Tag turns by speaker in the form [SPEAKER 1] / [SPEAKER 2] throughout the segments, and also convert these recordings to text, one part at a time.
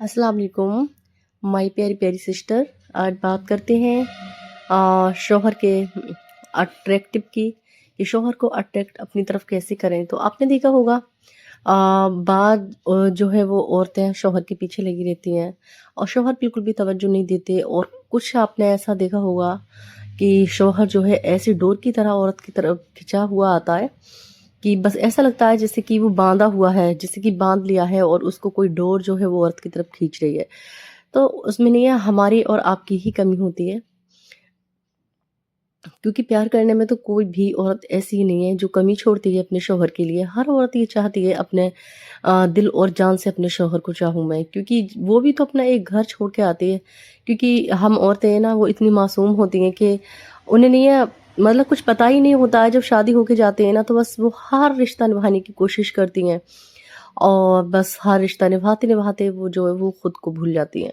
[SPEAKER 1] अस्सलाम वालेकुम माय प्यारी प्यारी सिस्टर। आज बात करते हैं शौहर के अट्रैक्टिव की कि शौहर को अट्रैक्ट अपनी तरफ कैसे करें। तो आपने देखा होगा बाद जो है वो औरतें शौहर के पीछे लगी रहती हैं और शौहर बिल्कुल भी तवज्जो नहीं देते, और कुछ आपने ऐसा देखा होगा कि शौहर जो है ऐसी डोर की तरह औरत की तरफ खिंचा हुआ आता है कि बस ऐसा लगता है जैसे कि वो बांधा हुआ है, जैसे कि बांध लिया है और उसको कोई डोर जो है वो औरत की तरफ खींच रही है। तो उसमें नहीं है, हमारी और आपकी ही कमी होती है, क्योंकि प्यार करने में तो कोई भी औरत ऐसी नहीं है जो कमी छोड़ती है अपने शौहर के लिए। हर औरत ये चाहती है अपने दिल और जान से अपने शौहर को चाहूँ मैं, क्योंकि वो भी तो अपना एक घर छोड़ के आती है। क्योंकि हम औरतें हैं ना, वो इतनी मासूम होती हैं कि उन्हें नहीं है, मतलब कुछ पता ही नहीं होता है। जब शादी होके जाते हैं ना, तो बस वो हर रिश्ता निभाने की कोशिश करती हैं, और बस हर रिश्ता निभाते निभाते वो जो है वो खुद को भूल जाती हैं।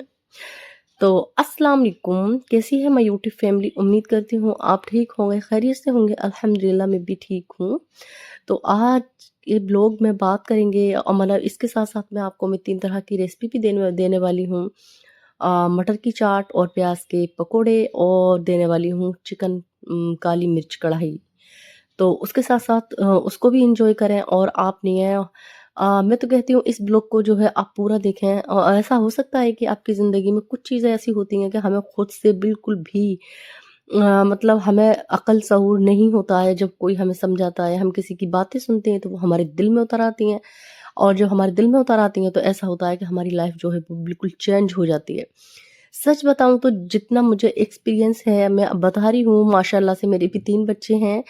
[SPEAKER 1] तो अस्सलाम वालेकुम, कैसी है माय यूट्यूब फैमिली। उम्मीद करती हूँ आप ठीक होंगे, खैरियत से होंगे। अल्हम्दुलिल्लाह मैं भी ठीक हूँ। तो आज ये ब्लॉग में बात करेंगे, और मतलब इसके साथ साथ में आपको मैं 3 तरह की रेसिपी भी देने देने वाली हूँ। मटर की चाट और प्याज के पकोड़े, और देने वाली हूँ चिकन काली मिर्च कढ़ाई। तो उसके साथ साथ उसको भी एंजॉय करें। और आप नहीं है, मैं तो कहती हूँ इस ब्लॉग को जो है आप पूरा देखें। ऐसा हो सकता है कि आपकी ज़िंदगी में कुछ चीज़ें ऐसी होती हैं कि हमें खुद से बिल्कुल भी मतलब हमें अकल शऊर नहीं होता है। जब कोई हमें समझाता है, हम किसी की बातें सुनते हैं, तो वो हमारे दिल में उतर आती हैं, और जब हमारे दिल में उतर आती हैं तो ऐसा होता है कि हमारी लाइफ जो है वो बिल्कुल चेंज हो जाती है। सच बताऊँ तो जितना मुझे एक्सपीरियंस है, मैं अब बता रही हूँ, माशाल्लाह से मेरे भी 3 बच्चे हैं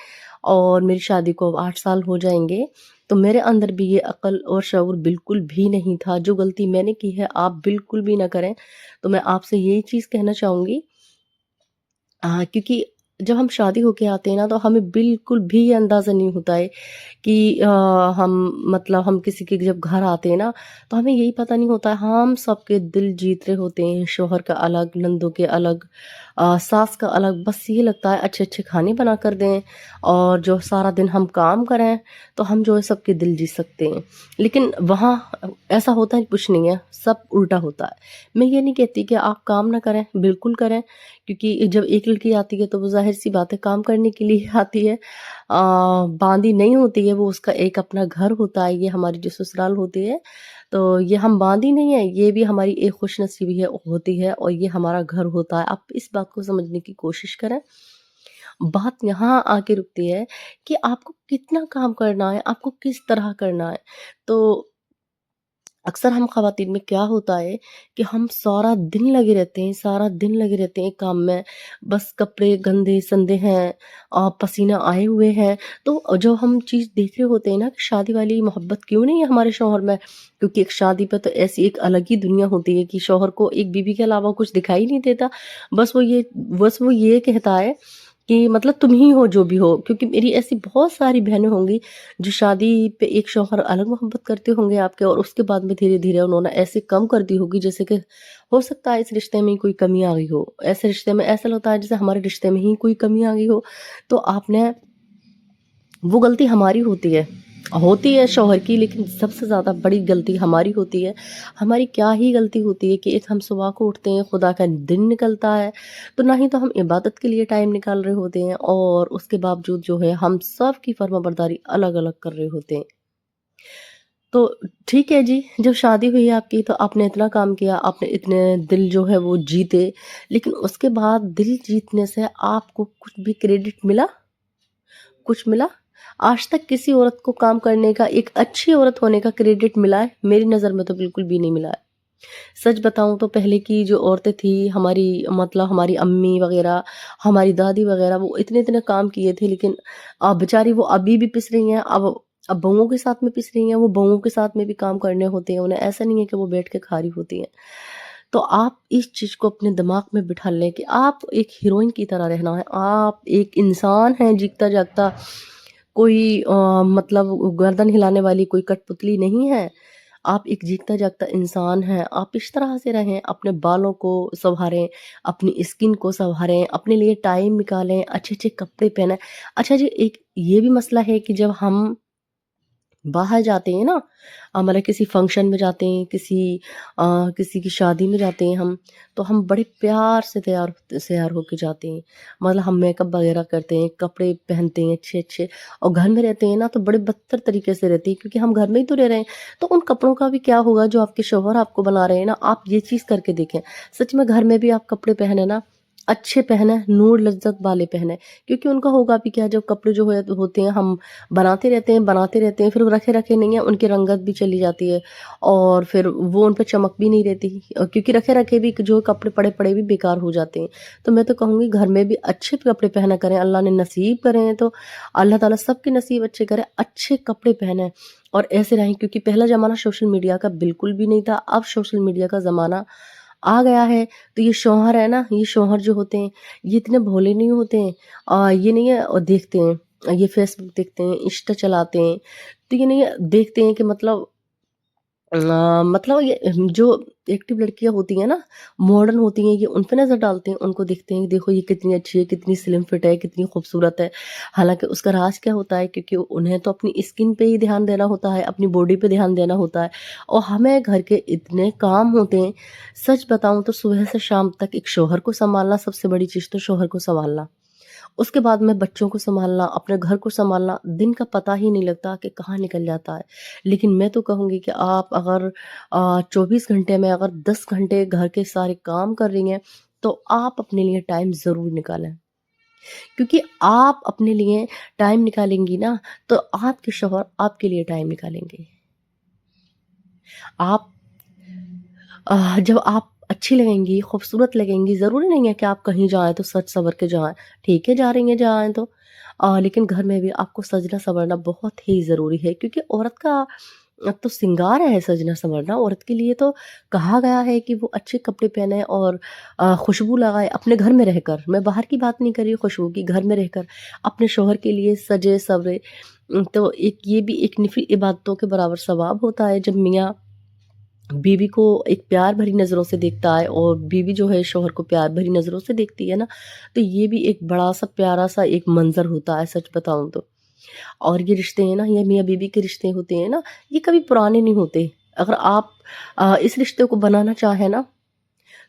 [SPEAKER 1] और मेरी शादी को अब 8 साल हो जाएँगे। तो मेरे अंदर भी ये अक़ल और शऊर बिल्कुल भी नहीं था। जो गलती मैंने की है, आप बिल्कुल भी ना करें। तो मैं आपसे यही चीज़ कहना चाहूँगी, क्योंकि जब हम शादी होके आते हैं ना, तो हमें बिल्कुल भी ये अंदाज़ा नहीं होता है कि हम मतलब हम किसी के जब घर आते हैं ना, तो हमें यही पता नहीं होता है, हम सबके दिल जीत रहे होते हैं। शौहर का अलग, नंदों के अलग, सास का अलग। बस ये लगता है अच्छे अच्छे खाने बना कर दें, और जो सारा दिन हम काम करें, तो हम जो है सबके दिल जीत सकते हैं। लेकिन वहाँ ऐसा होता है कुछ नहीं है, सब उल्टा होता है। मैं ये नहीं कहती कि आप काम ना करें, बिल्कुल करें, क्योंकि जब एक लड़की आती है तो वो ज़ाहिर सी बात है काम करने के लिए आती है। बाँदी नहीं होती है, वो उसका एक अपना घर होता है। ये हमारी जो ससुराल होती है, तो ये हम बाँदी नहीं है, ये भी हमारी एक खुशनसीबी है होती है, और ये हमारा घर होता है। आप इस बात को समझने की कोशिश करें। बात यहाँ आके रुकती है कि आपको कितना काम करना है, आपको किस तरह करना है। तो अक्सर हम ख़वातीन में क्या होता है कि हम सारा दिन लगे रहते हैं, सारा दिन लगे रहते हैं काम में। बस कपड़े गंदे संदे हैं, पसीना आए हुए हैं। तो जो हम चीज़ देख रहे होते हैं ना कि शादी वाली मोहब्बत क्यों नहीं है हमारे शौहर में, क्योंकि एक शादी पे तो ऐसी एक अलग ही दुनिया होती है कि शौहर को एक बीवी के अलावा कुछ दिखाई नहीं देता। बस वो ये कहता है कि मतलब तुम ही हो जो भी हो। क्योंकि मेरी ऐसी बहुत सारी बहनें होंगी जो शादी पे एक शौहर अलग मोहब्बत करते होंगे आपके, और उसके बाद में धीरे-धीरे उन्होंने ऐसे कम कर दी होगी, जैसे कि हो सकता है इस रिश्ते में ही कोई कमी आ गई हो। ऐसे रिश्ते में ऐसा लगता है जैसे हमारे रिश्ते में ही कोई कमी आ गई हो। तो आपने वो गलती हमारी होती है शौहर की, लेकिन सबसे ज़्यादा बड़ी गलती हमारी होती है। हमारी क्या ही गलती होती है कि एक हम सुबह को उठते हैं, खुदा का दिन निकलता है, तो ना ही तो हम इबादत के लिए टाइम निकाल रहे होते हैं, और उसके बावजूद जो है हम सब की फर्माबरदारी अलग-अलग कर रहे होते हैं। तो ठीक है जी, जब शादी हुई आपकी तो आपने इतना काम किया, आपने इतने दिल जो है वो जीते, लेकिन उसके बाद दिल जीतने से आपको कुछ भी क्रेडिट मिला? कुछ मिला? आज तक किसी औरत को काम करने का, एक अच्छी औरत होने का क्रेडिट मिला है? मेरी नज़र में तो बिल्कुल भी नहीं मिला है। सच बताऊँ तो पहले की जो औरतें थी हमारी, मतलब हमारी अम्मी वग़ैरह, हमारी दादी वग़ैरह, वो इतने-इतने काम किए थे, लेकिन बेचारी वो अभी भी पिस रही हैं। अब बहुओं के साथ में पिस रही हैं, वो बहुओं के साथ में भी काम करने होते हैं उन्हें, ऐसा नहीं है कि वो बैठ के खा रही होती हैं। तो आप इस चीज़ को अपने दिमाग में बिठा लें कि आप एक हीरोइन की तरह रहना है। आप एक इंसान हैं जीता-जागता, कोई मतलब गर्दन हिलाने वाली कोई कठपुतली नहीं है। आप एक जीता-जागता इंसान हैं। आप इस तरह से रहें, अपने बालों को सँवारें, अपनी स्किन को सँवारें, अपने लिए टाइम निकालें, अच्छे-अच्छे कपड़े पहनें। अच्छा जी, एक ये भी मसला है कि जब हम बाहर जाते हैं ना, मतलब किसी फंक्शन में जाते हैं, किसी की शादी में जाते हैं हम, तो हम बड़े प्यार से तैयार होके जाते हैं। मतलब हम मेकअप वगैरह करते हैं, कपड़े पहनते हैं अच्छे-अच्छे, और घर में रहते हैं ना तो बड़े बदतर तरीके से रहते हैं, क्योंकि हम घर में ही तो रह रहे हैं। तो उन कपड़ों का भी क्या होगा जो आपके शौहर आपको बना रहे हैं ना, आप ये चीज़ करके देखें। सच में घर में भी आप कपड़े पहने ना, अच्छे पहने, नूर लज्जत वाले पहने, क्योंकि उनका होगा भी क्या, जब कपड़े जो है होते हैं हम बनाते रहते हैं, फिर वो रखे-रखे नहीं हैं, उनकी रंगत भी चली जाती है, और फिर वो उन पे चमक भी नहीं रहती, क्योंकि रखे-रखे भी जो कपड़े पड़े-पड़े भी बेकार हो जाते हैं। तो मैं तो कहूँगी घर में भी अच्छे कपड़े पहना करें, अल्लाह ने नसीब करे हैं तो अल्लाह ताला सबके नसीब अच्छे करे, अच्छे कपड़े पहनें और ऐसे रहें, क्योंकि पहला ज़माना सोशल मीडिया का बिल्कुल भी नहीं था, अब सोशल मीडिया का ज़माना आ गया है। तो ये शौहर है ना, ये शौहर जो होते हैं, ये इतने भोले नहीं होते हैं, ये नहीं है, और देखते हैं, ये फेसबुक देखते हैं, इंस्टा चलाते हैं, तो ये नहीं है, देखते हैं कि मतलब ये जो एक्टिव लड़कियां होती हैं ना, मॉडर्न होती हैं, ये उन पे नज़र डालते हैं, उनको देखते हैं, देखो ये कितनी अच्छी है, कितनी स्लिम फिट है, कितनी खूबसूरत है। हालांकि उसका राज क्या होता है, क्योंकि उन्हें तो अपनी स्किन पे ही ध्यान देना होता है, अपनी बॉडी पे ध्यान देना होता है, और हमें घर के इतने काम होते हैं। सच बताऊं तो सुबह से शाम तक एक शौहर को संभालना, सबसे बड़ी चीज़ तो शौहर को संभालना, उसके बाद में बच्चों को सँभालना, अपने घर को सँभालना, दिन का पता ही नहीं लगता कि कहाँ निकल जाता है। लेकिन मैं तो कहूँगी कि आप अगर 24 घंटे में अगर 10 घंटे घर के सारे काम कर रही हैं, तो आप अपने लिए टाइम ज़रूर निकालें। क्योंकि आप अपने लिए टाइम निकालेंगी ना, तो आपके शौहर आपके लिए टाइम निकालेंगे। आप जब आप अच्छी लगेंगी, खूबसूरत लगेंगी, ज़रूरी नहीं है कि आप कहीं जाएँ तो सज-सवर के जाएँ। ठीक है, जा रही हैं जाएँ तो, लेकिन घर में भी आपको सजना-संवरना बहुत ही ज़रूरी है, क्योंकि औरत का तो श्रृंगार है सजना-संवरना। औरत के लिए तो कहा गया है कि वो अच्छे कपड़े पहने और खुशबू लगाए अपने घर में रहकर। मैं बाहर की बात नहीं कर रही हूँ खुशबू की, घर में रहकर अपने शौहर के लिए सजे-सवरे। तो एक ये भी एक नफिल इबादतों के बराबर सवाब होता है, जब मियाँ बीवी को एक प्यार भरी नज़रों से देखता है और बीवी जो है शौहर को प्यार भरी नज़रों से देखती है ना, तो ये भी एक बड़ा-सा प्यारा-सा एक मंज़र होता है, सच बताऊँ तो। और ये रिश्ते हैं ना, ये मियाँ-बीवी के रिश्ते होते हैं ना, ये कभी पुराने नहीं होते। अगर आप इस रिश्ते को बनाना चाहें ना,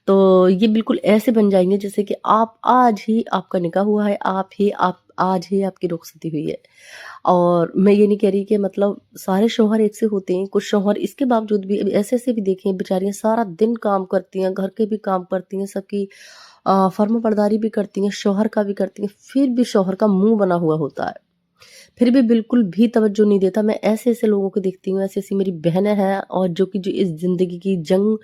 [SPEAKER 1] तो ये बिल्कुल ऐसे बन जाएँगे जैसे कि आप आज ही आपका निकाह हुआ है, आप आज ही आपकी रुखसती हुई है। और मैं ये नहीं कह रही कि मतलब सारे शौहर एक से होते हैं, कुछ शौहर इसके बावजूद भी ऐसे-ऐसे भी देखे हैं, बेचारियाँ सारा दिन काम करती हैं, घर के भी काम करती हैं, सबकी फर्माबरदारी भी करती हैं, शौहर का भी करती हैं, फिर भी शौहर का मुँह बना हुआ होता है। फिर भी बिल्कुल भी तवज्जो नहीं देता। मैं ऐसे-ऐसे लोगों को देखती हूँ, ऐसी-ऐसी मेरी बहनें हैं, और जो इस ज़िंदगी की जंग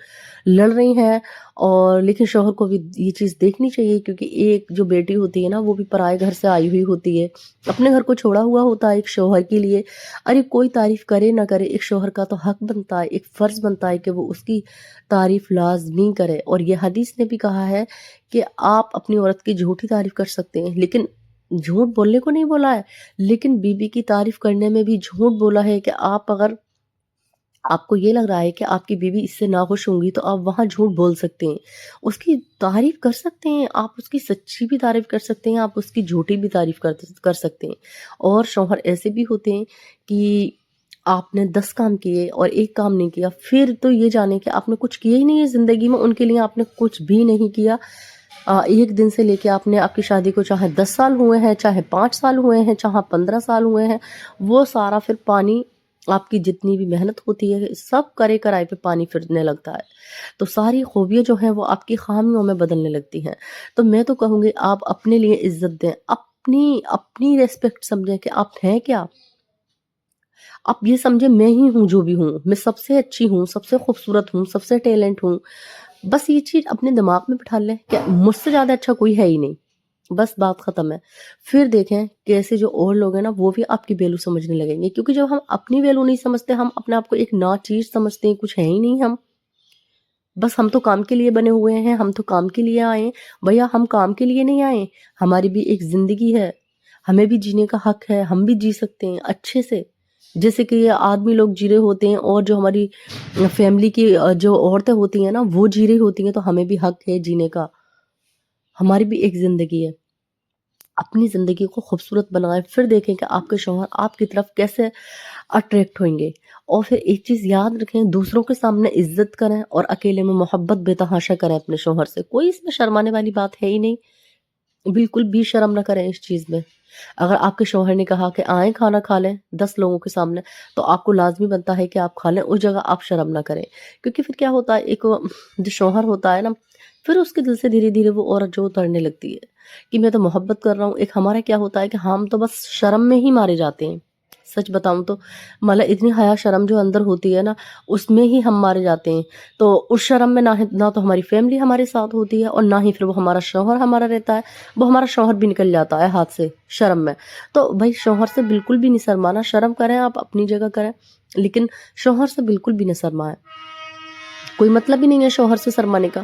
[SPEAKER 1] लड़ रही हैं, और लेकिन शौहर को भी ये चीज़ देखनी चाहिए, क्योंकि एक जो बेटी होती है ना, वो भी पराए घर से आई हुई होती है। अपने घर को छोड़ा हुआ होता है एक शौहर के लिए। अरे कोई तारीफ़ करे ना करे, एक शौहर का तो हक बनता है, एक फ़र्ज़ बनता है कि वो उसकी तारीफ़ लाज़मी करे। और ये हदीस ने भी कहा है कि आप अपनी औरत की झूठी तारीफ़ कर सकते हैं, लेकिन झूठ बोलने को नहीं बोला है, लेकिन बीबी की तारीफ करने में भी झूठ बोला है कि आप अगर आपको ये लग रहा है कि आपकी बीवी इससे नाखुश होंगी, तो आप वहाँ झूठ बोल सकते हैं। उसकी तारीफ कर सकते हैं, आप उसकी सच्ची भी तारीफ कर सकते हैं, आप उसकी झूठी भी तारीफ कर सकते हैं। और शौहर ऐसे भी होते हैं कि आपने 10 काम किए और 1 काम नहीं किया, फिर तो ये जाने कि आपने कुछ किया ही नहीं है ज़िंदगी में, उनके लिए आपने कुछ भी नहीं किया। 1 दिन से लेके आपने आपकी शादी को चाहे 10 साल हुए हैं, चाहे 5 साल हुए हैं, चाहे 15 साल हुए हैं, वो सारा फिर पानी, आपकी जितनी भी मेहनत होती है, सब करे कराए पे पानी फिरने लगता है। तो सारी खूबियाँ जो हैं वो आपकी ख़ामियों में बदलने लगती हैं। तो मैं तो कहूँगी आप अपने लिए इज़्ज़त दें, अपनी अपनी रिस्पेक्ट समझें कि आप हैं क्या? आप ये समझें मैं ही हूँ जो भी हूँ, मैं सबसे अच्छी हूँ, सबसे खूबसूरत हूँ, सबसे टैलेंट हूँ। बस ये चीज़ अपने दिमाग में बिठा लें कि मुझसे ज़्यादा अच्छा कोई है ही नहीं, बस बात ख़त्म है। फिर देखें कैसे जो और लोग हैं ना, वो भी आपकी वैल्यू समझने लगेंगे, क्योंकि जब हम अपनी वैल्यू नहीं समझते, हम अपने आप को एक ना चीज़ समझते हैं, कुछ है ही नहीं हम। बस हम तो काम के लिए बने हुए हैं, हम तो काम के लिए आए हैं। भैया हम काम के लिए नहीं आए, हमारी भी एक ज़िंदगी है, हमें भी जीने का हक है, हम भी जी सकते हैं अच्छे से। जैसे कि ये आदमी लोग जी रहे होते हैं, और जो हमारी फैमिली की जो औरतें होती हैं ना, वो जी रही होती हैं, तो हमें भी हक है जीने का, हमारी भी एक ज़िंदगी है। अपनी ज़िंदगी को खूबसूरत बनाएँ, फिर देखें कि आपके शौहर आपकी तरफ कैसे अट्रैक्ट होंगे। और फिर एक चीज़ याद रखें, दूसरों के सामने इज़्ज़त करें और अकेले में मोहब्बत बेतहाशा करें अपने शौहर से। कोई इसमें शर्माने वाली बात है ही नहीं, बिल्कुल भी शर्म ना करें इस चीज़ में। अगर आपके शौहर ने कहा कि आएँ खाना खा लें 10 लोगों के सामने, तो आपको लाज़मी बनता है कि आप खा लें, उस जगह आप शर्म ना करें। क्योंकि फिर क्या होता है, एक जो शौहर होता है ना, फिर उसके दिल से धीरे-धीरे वो औरत जो उतरने लगती है कि मैं तो मोहब्बत कर रहा हूँ। एक हमारा क्या होता है कि हम तो बस शर्म में ही मारे जाते हैं। सच बताऊँ तो मतलब इतनी हया शर्म जो अंदर होती है ना, उसमें ही हम मारे जाते हैं। तो उस शर्म में ना तो हमारी फैमिली हमारे साथ होती है और ना ही फिर वो हमारा शौहर हमारा रहता है। वो हमारा शौहर भी निकल जाता है हाथ से शर्म में। तो भाई शौहर से बिल्कुल भी नहीं शर्माना, शर्म करें आप अपनी जगह करें, लेकिन शौहर से बिल्कुल भी ना शर्माएँ। कोई मतलब ही नहीं है शौहर से शर्माने का।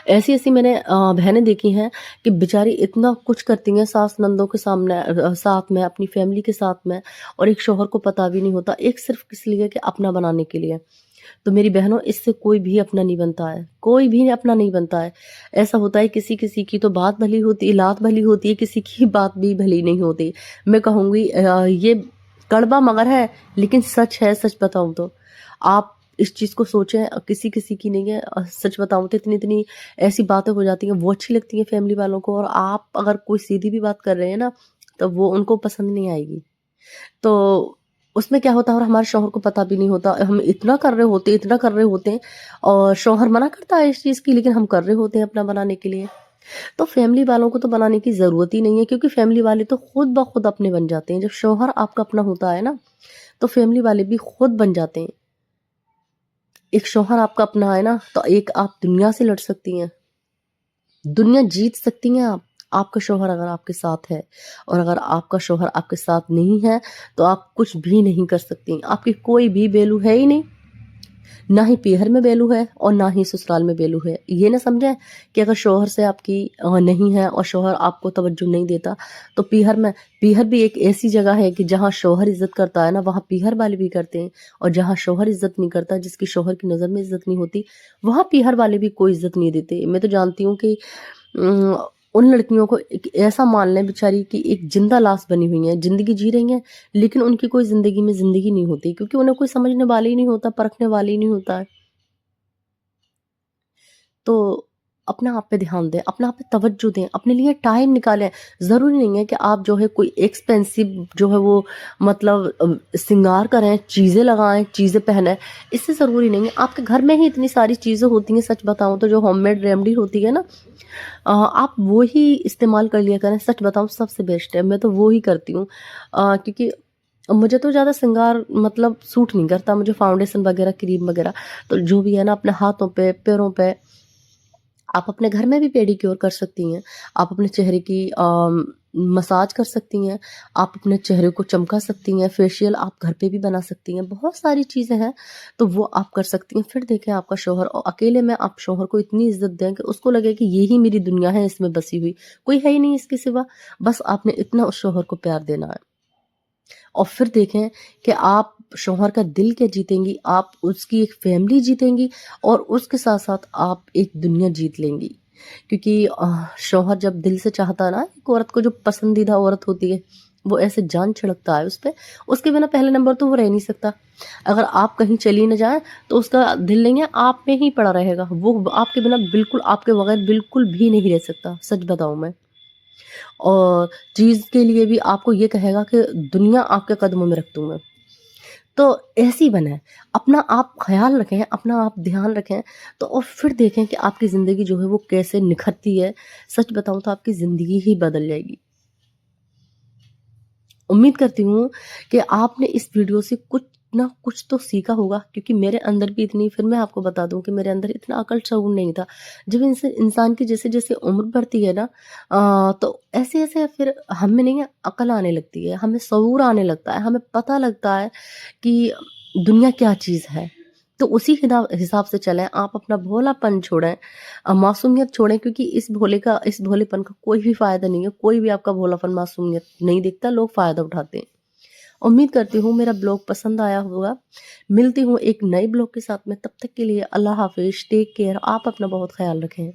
[SPEAKER 1] ऐसी-ऐसी मैंने बहनें देखी हैं कि बेचारी इतना कुछ करती हैं सास-नंदों के सामने, साथ में, अपनी फैमिली के साथ में, और एक शौहर को पता भी नहीं होता, एक सिर्फ़ किस लिए कि अपना बनाने के लिए। तो मेरी बहनों, इससे कोई भी अपना नहीं बनता है, कोई भी अपना नहीं बनता है। ऐसा होता है किसी-किसी की तो बात भली होती है, लात भली होती है, किसी की बात भी भली नहीं होती। मैं कहूँगी ये कड़वा मगर है, लेकिन सच है, सच बताऊँ तो। आप इस चीज़ को सोचें, किसी-किसी की नहीं है। सच बताऊँ तो इतनी-इतनी ऐसी बातें हो जाती हैं, वो अच्छी लगती हैं फैमिली वालों को, और आप अगर कोई सीधी भी बात कर रहे हैं ना, तो वो उनको पसंद नहीं आएगी। तो उसमें क्या होता है, और हमारे शौहर को पता भी नहीं होता। हम इतना कर रहे होते हैं, और शौहर मना करता है इस चीज़ की, लेकिन हम कर रहे होते हैं अपना बनाने के लिए। तो फैमिली वालों को तो बनाने की ज़रूरत ही नहीं है, क्योंकि फैमिली वाले तो खुद ब खुद अपने बन जाते हैं। जब शौहर आपका अपना होता है ना, तो फैमिली वाले भी खुद बन जाते हैं। एक शौहर आपका अपना है ना, तो एक आप दुनिया से लड़ सकती हैं, दुनिया जीत सकती हैं आप। आपका शौहर अगर आपके साथ है, और अगर आपका शौहर आपके साथ नहीं है, तो आप कुछ भी नहीं कर सकती। आपकी कोई भी वैल्यू है ही नहीं। ना ही पीहर में वैल्यू है और ना ही ससुराल में वैल्यू है। ये ना समझें कि अगर शौहर से आपकी नहीं है और शौहर आपको तवज्जो नहीं देता, तो पीहर भी एक ऐसी जगह है कि जहाँ शौहर इज़्ज़त करता है ना, वहाँ पीहर वाले भी करते हैं, और जहाँ शौहर इज़्ज़त नहीं करता, जिसकी शौहर की नज़र में इज़्ज़त नहीं होती, वहाँ पीहर वाले भी कोई इज़्ज़त नहीं देते। मैं तो जानती हूँ कि उम, उन लड़कियों को एक ऐसा मान लें बेचारी कि एक ज़िंदा लाश बनी हुई हैं, ज़िंदगी जी रही हैं, लेकिन उनकी कोई ज़िंदगी में ज़िंदगी नहीं होती, क्योंकि उन्हें कोई समझने वाला ही नहीं होता, परखने वाला ही नहीं होता है। तो अपने आप पे ध्यान दें, अपने आप पे तवज्जो दें, अपने लिए टाइम निकालें। ज़रूरी नहीं है कि आप जो है कोई एक्सपेंसिव जो है वो मतलब श्रृंगार करें, चीज़ें लगाएँ, चीज़ें पहनें, इससे ज़रूरी नहीं है। आपके घर में ही इतनी सारी चीज़ें होती हैं, सच बताऊँ तो जो होममेड रेमेडी होती है ना, आप वो ही इस्तेमाल कर लिया करें। सच बताऊँ सबसे बेस्ट है, मैं तो वो ही करती हूँ। क्योंकि मुझे तो ज़्यादा श्रृंगार मतलब सूट नहीं करता, मुझे फाउंडेशन वगैरह, क्रीम वगैरह, तो जो भी है ना अपने हाथों पे, पैरों पे, आप अपने घर में भी पेडिक्योर कर सकती हैं। आप अपने चेहरे की मसाज कर सकती हैं, आप अपने चेहरे को चमका सकती हैं, फेशियल आप घर पे भी बना सकती हैं, बहुत सारी चीज़ें हैं, तो वो आप कर सकती हैं। फिर देखें आपका शौहर, और अकेले में आप शौहर को इतनी इज़्ज़त दें कि उसको लगे कि ये ही मेरी दुनिया है, इसमें बसी हुई, कोई है ही नहीं इसके सिवा। बस आपने इतना उस शौहर को प्यार देना है। और फिर देखें कि आप शौहर का दिल क्या जीतेंगी, आप उसकी एक फैमिली जीतेंगी, और उसके साथ-साथ आप एक दुनिया जीत लेंगी। क्योंकि शौहर जब दिल से चाहता है ना, एक औरत को, जो पसंदीदा औरत होती है, वो ऐसे जान छिड़कता है उस पे, उसके बिना पहले नंबर तो वो रह नहीं सकता। अगर आप कहीं चली ना जाएँ, तो उसका दिल नहीं है, आप में ही पड़ा रहेगा। वो आपके बिना बिल्कुल, आपके बगैर बिल्कुल भी नहीं रह सकता, सच बताऊँ मैं। और चीज़ के लिए भी आपको ये कहेगा कि दुनिया आपके कदमों में रख दूँ मैं। तो ऐसी बनें, अपना आप ख़्याल रखें, अपना आप ध्यान रखें, तो और फिर देखें कि आपकी ज़िंदगी जो है वो कैसे निखरती है। सच बताऊँ तो आपकी ज़िंदगी ही बदल जाएगी। उम्मीद करती हूँ कि आपने इस वीडियो से कुछ ना कुछ तो सीखा होगा, क्योंकि मेरे अंदर भी इतनी, फिर मैं आपको बता दूँ कि मेरे अंदर इतना अकल शऊर नहीं था। जब इनसे इंसान की जैसे-जैसे उम्र बढ़ती है ना, तो ऐसे-ऐसे फिर हम में नहीं है अकल आने लगती है, हमें शऊर आने लगता है, हमें पता लगता है कि दुनिया क्या चीज़ है। तो उसी हिसाब से चलें, आप अपना भोलापन छोड़ें, मासूमियत छोड़ें, क्योंकि इस भोलेपन का कोई भी फ़ायदा नहीं है, कोई भी आपका भोलापन, मासूमियत नहीं देखता, लोग फ़ायदा उठाते हैं। उम्मीद करती हूँ मेरा ब्लॉग पसंद आया होगा। मिलती हूँ एक नए ब्लॉग के साथ में, तब तक के लिए अल्लाह हाफ़िज़, टेक केयर, आप अपना बहुत ख़्याल रखें।